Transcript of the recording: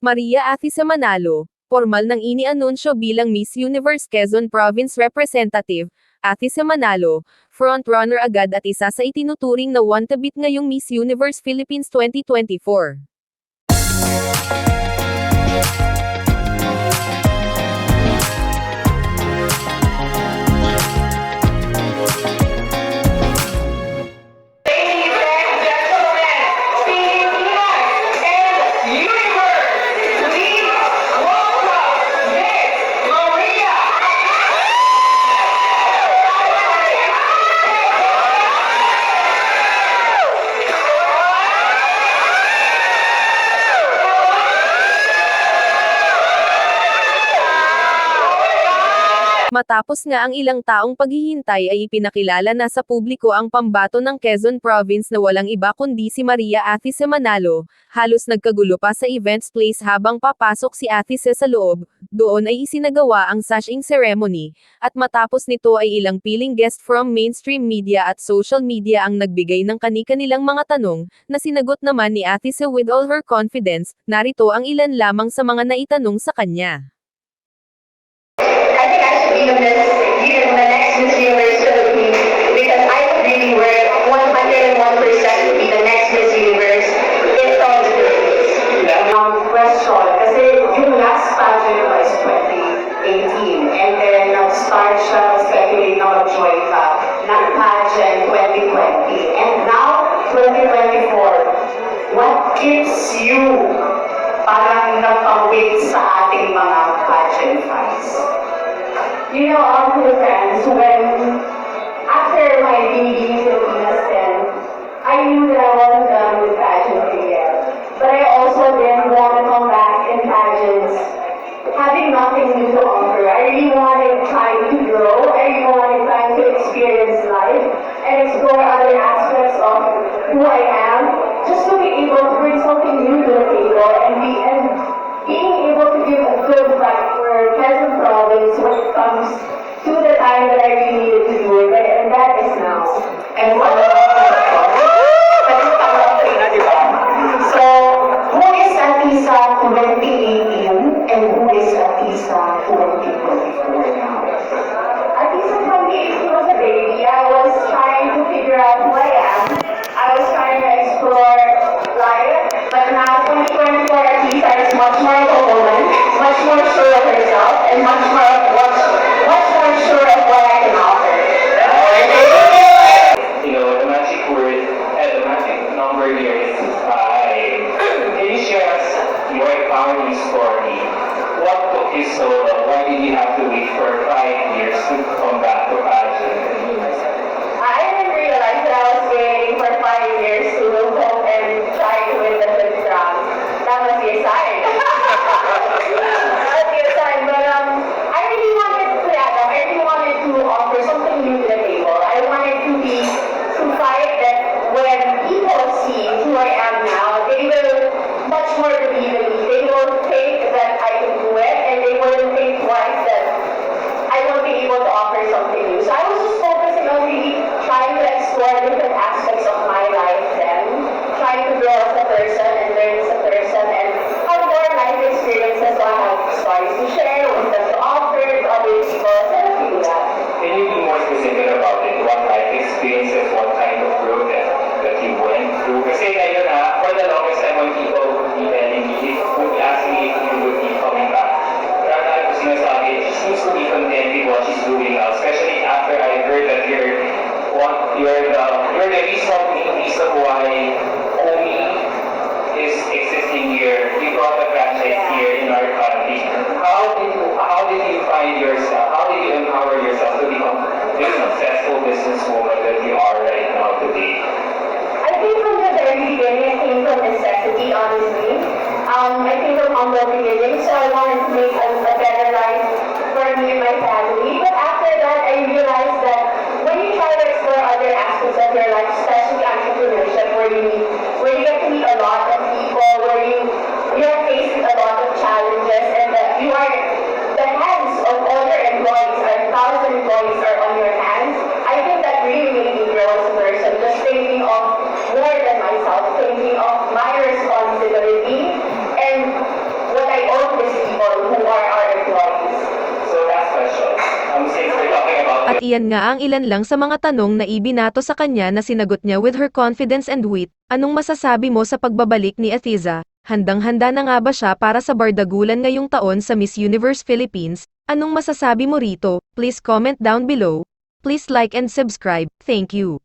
Maria Athisa Manalo, formal nang inianunsyo bilang Miss Universe Quezon Province Representative. Athisa Manalo, frontrunner agad at isa sa itinuturing na wantabit ngayong Miss Universe Philippines 2024. Matapos nga ang ilang taong paghihintay ay ipinakilala na sa publiko ang pambato ng Quezon Province na walang iba kundi si Maria Athisa Manalo. Halos nagkagulo pa sa events place habang papasok si Athisa sa loob. Doon ay isinagawa ang sashing ceremony, at matapos nito ay ilang piling guest from mainstream media at social media ang nagbigay ng kani-kanilang mga tanong, na sinagot naman ni Athisa with all her confidence. Narito ang ilan lamang sa mga naitanong sa kanya. I think I should be the next Miss Universe Philippines because I would really work 101% to be the next Miss Universe in all the Philippines. Question, kasi yung last pageant was 2018 and then nag-start siya, speculate na mag-join ka ng pageant 2020 and now 2024. What keeps you parang nagpawait sa ating mga pageant fans? You know, all the fans, when after my BD Filipinas 10, I knew that I wasn't done with pageantry yet. But I also didn't want to come back in pageants having nothing new to offer. I really wanted time to grow. I really wanted time to experience life and explore other aspects of who I am, just to be able to bring something new to the table and being able to give a good fight for Quezon Province when it comes to the time that I really needed to do it, and that is now. And what so, who is Athisa 2018 and who is Athisa 2024 now? Athisa 2018 was a baby. I was trying to figure out who I am. I was trying to explore life, but now 2024 Athisa is much more of a woman, much more sure of herself, and much more sure of what I can offer. You know, the magic word and the magic number here is 5. Can you share us your empowering story? What took you so long? Why did you have to wait for 5 years to come back to pageant? I didn't realize that I was waiting for 5 years to go and try to win the fifth crown. That must be a sign. That must be a sign. But I really wanted to offer something new to the table. I wanted to fight that when people see who I am now, they will much more believe in me. They will think that I can do it, and they wouldn't think twice that I won't be able to offer something new. So I was just focusing on really trying to explore different aspects of my life then, trying to grow as a person and learn as a person and have more life experiences so I have stories to share, wisdom to offer to other people, so I feel that. Can you be more specific about it? What life experiences, what kind of growth that you went through? Kasi ngayon for the longest time when people would be telling me, would ask me if you would be coming back, parang ko sinasabi, she seems to be content with what she's doing now, especially after I heard that you're the reason why Omi is existing here. You brought the franchise here in our country. How did you find yourself? How did you empower yourself to become the successful businesswoman that you are right now today? I think from the very beginning, it came from necessity, honestly. I came from humble beginnings, so I wanted to make a better life for me and my family. But after that, I realized that when you try to explore other aspects of your life, especially entrepreneurship, where you get to meet a lot of people, where you're faced with a lot of challenges, and that you are the hands of all your employees, or 1,000 employees are on your hands. I think that really made me grow as a person, just thinking of more than myself, thinking of my responsibility and Iyan nga ang ilan lang sa mga tanong na ibinato sa kanya na sinagot niya with her confidence and wit. Anong masasabi mo sa pagbabalik ni Atiza? Handang-handa na nga ba siya para sa bardagulan ngayong taon sa Miss Universe Philippines? Anong masasabi mo rito? Please comment down below. Please like and subscribe. Thank you.